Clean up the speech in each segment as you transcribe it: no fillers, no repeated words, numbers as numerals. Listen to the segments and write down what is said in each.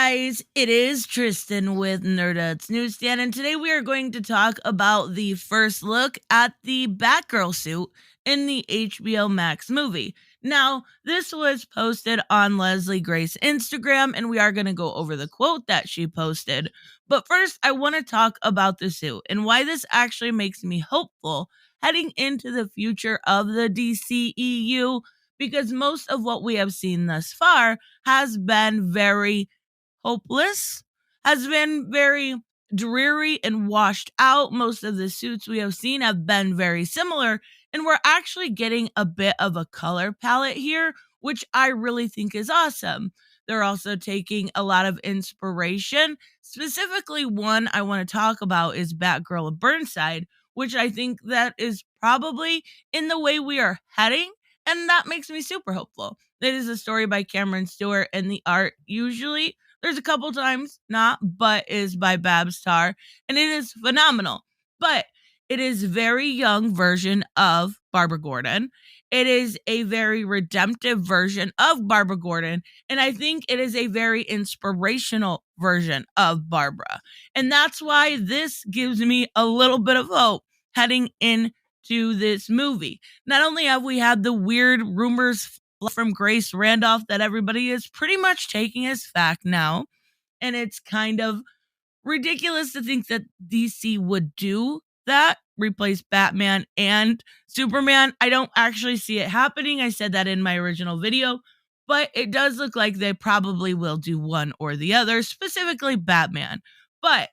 guys, it is Tristan with Nerdut's Newsstand, and today we are going to talk about the first look at the Batgirl suit in the HBO Max movie. Now, this was posted on Leslie Grace's Instagram, and we are going to go over the quote that she posted. But first, I want to talk about the suit and why this actually makes me hopeful heading into the future of the DCEU, because most of what we have seen thus far has been very hopeless, has been very dreary and washed out. Most of the suits we have seen have been very similar, and we're actually getting a bit of a color palette here, which I really think is awesome. They're also taking a lot of inspiration. Specifically, one I want to talk about is Batgirl of Burnside, which I think that is probably in the way we are heading, and that makes me super hopeful. It is a story by Cameron Stewart, and the art usually, there's a couple times not, but is by Babs Tarr, and it is phenomenal. But it is very young version of Barbara Gordon. It is a very redemptive version of Barbara Gordon, and I think it is a very inspirational version of Barbara. And that's why this gives me a little bit of hope heading into this movie. Not only have we had the weird rumors from Grace Randolph that everybody is pretty much taking as fact now, and it's kind of ridiculous to think that DC would do that, replace Batman and Superman. I don't actually see it happening. I said that in my original video, but it does look like they probably will do one or the other, specifically Batman. But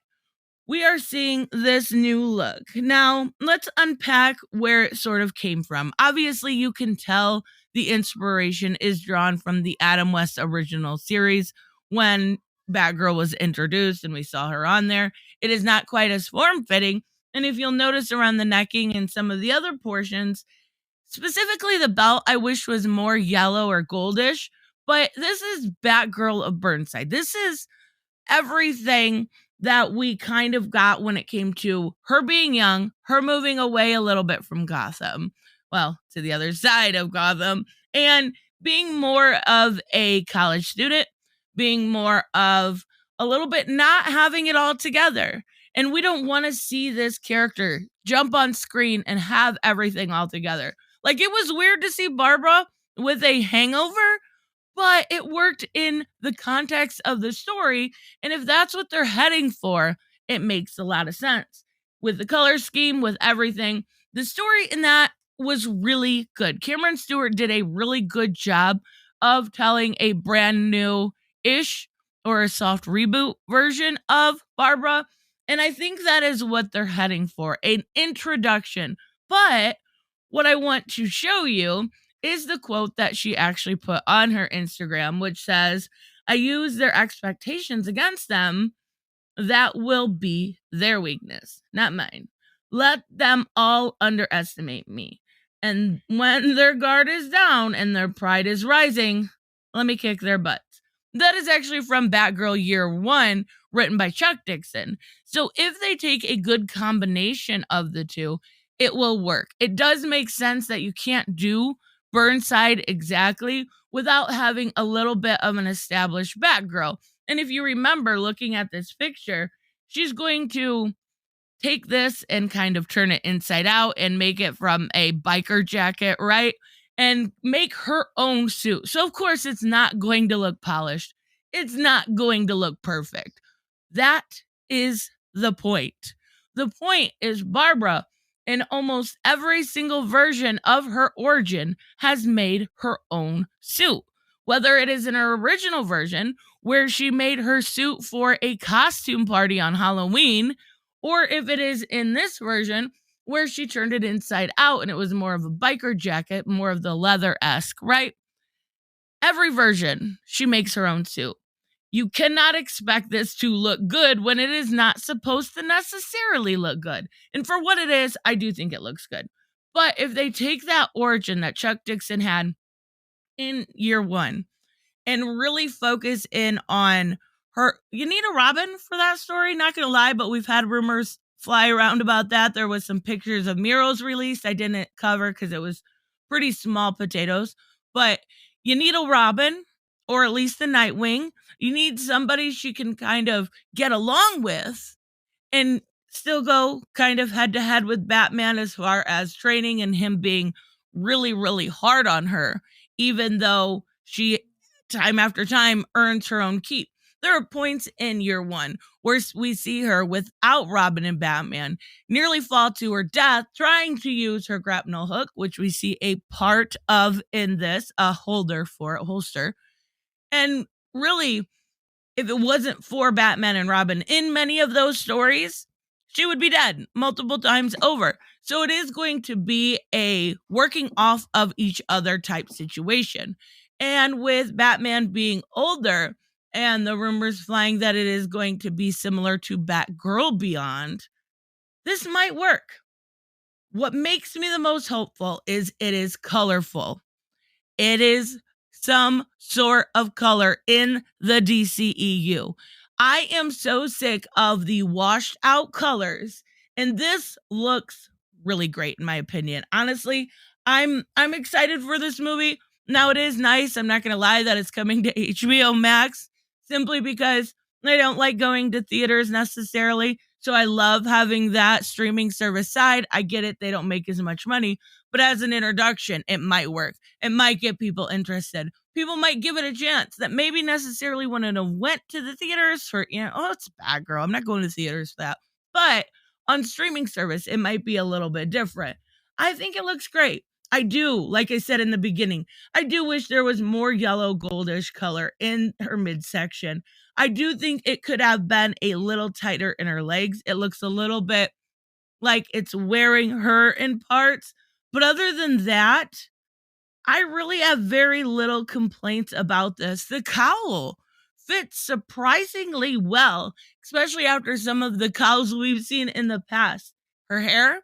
we are seeing this new look. Now, let's unpack where it sort of came from. Obviously, you can tell the inspiration is drawn from the Adam West original series when Batgirl was introduced and we saw her on there. It is not quite as form-fitting, and if you'll notice around the necking and some of the other portions, specifically the belt, I wish was more yellow or goldish, but this is Batgirl of Burnside. This is everything that we kind of got when it came to her being young, her moving away a little bit from Gotham, well, to the other side of Gotham, and being more of a college student, being more of a little bit not having it all together. And we don't want to see this character jump on screen and have everything all together. Like, it was weird to see Barbara with a hangover, but it worked in the context of the story. And if that's what they're heading for, it makes a lot of sense. With the color scheme, with everything, the story in that was really good. Cameron Stewart did a really good job of telling a brand new-ish or a soft reboot version of Barbara. And I think that is what they're heading for, an introduction. But what I want to show you is the quote that she actually put on her Instagram, which says, "I use their expectations against them. That will be their weakness, not mine. Let them all underestimate me. And when their guard is down and their pride is rising, let me kick their butts." That is actually from Batgirl Year One, written by Chuck Dixon. So if they take a good combination of the two, it will work. It does make sense that you can't do Burnside exactly without having a little bit of an established Batgirl. And if you remember looking at this picture, she's going to take this and kind of turn it inside out and make it from a biker jacket, right? And make her own suit. So of course it's not going to look polished. It's not going to look perfect. That is the point. The point is Barbara, in almost every single version of her origin, has made her own suit. Whether it is in her original version, where she made her suit for a costume party on Halloween, or if it is in this version, where she turned it inside out and it was more of a biker jacket, more of the leather-esque, right? Every version, she makes her own suit. You cannot expect this to look good when it is not supposed to necessarily look good. And for what it is, I do think it looks good. But if they take that origin that Chuck Dixon had in Year One and really focus in on her, you need a Robin for that story, not gonna lie, but we've had rumors fly around about that. There was some pictures of Miro's released I didn't cover because it was pretty small potatoes. But you need a Robin, or at least the Nightwing. You need somebody she can kind of get along with and still go kind of head to head with Batman as far as training and him being really, really hard on her, even though she, time after time, earns her own keep. There are points in year one where we see her without Robin and Batman nearly fall to her death trying to use her grapnel hook, which we see a part of in this, a holster. And really, if it wasn't for Batman and Robin in many of those stories, she would be dead multiple times over. So it is going to be a working off of each other type situation. And with Batman being older and the rumors flying that it is going to be similar to Batgirl Beyond, this might work. What makes me the most hopeful is it is colorful. It is some sort of color in the DCEU. I am so sick of the washed out colors, and this looks really great in my opinion. Honestly, I'm excited for this movie. Now it is nice, I'm not going to lie, that it's coming to HBO Max simply because I don't like going to theaters necessarily. So I love having that streaming service side. I get it, they don't make as much money, but as an introduction, it might work. It might get people interested. People might give it a chance that maybe necessarily wouldn't have went to the theaters for, oh, it's Batgirl, I'm not going to theaters for that. But on streaming service, it might be a little bit different. I think it looks great. I do, like I said in the beginning, I do wish there was more yellow goldish color in her midsection. I do think it could have been a little tighter in her legs. It looks a little bit like it's wearing her in parts. But other than that, I really have very little complaints about this. The cowl fits surprisingly well, especially after some of the cowls we've seen in the past. Her hair,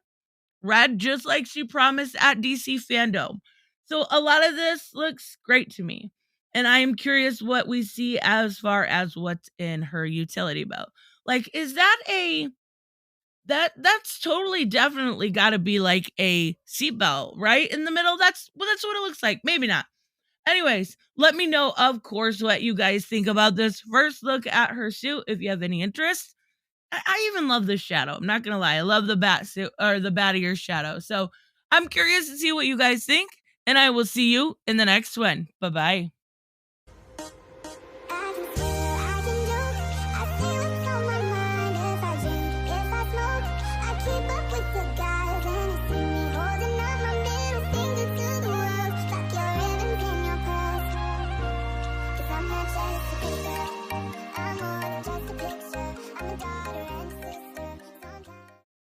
red, just like she promised at DC Fandom. So a lot of this looks great to me. And I am curious what we see as far as what's in her utility belt. Like, is that that's totally definitely got to be like a seatbelt, right? In the middle. That's what it looks like. Maybe not. Anyways, let me know, of course, what you guys think about this first look at her suit if you have any interest. I even love the shadow. I'm not going to lie. I love the Batsuit or the Battier shadow. So I'm curious to see what you guys think. And I will see you in the next one. Bye-bye. I'm not just a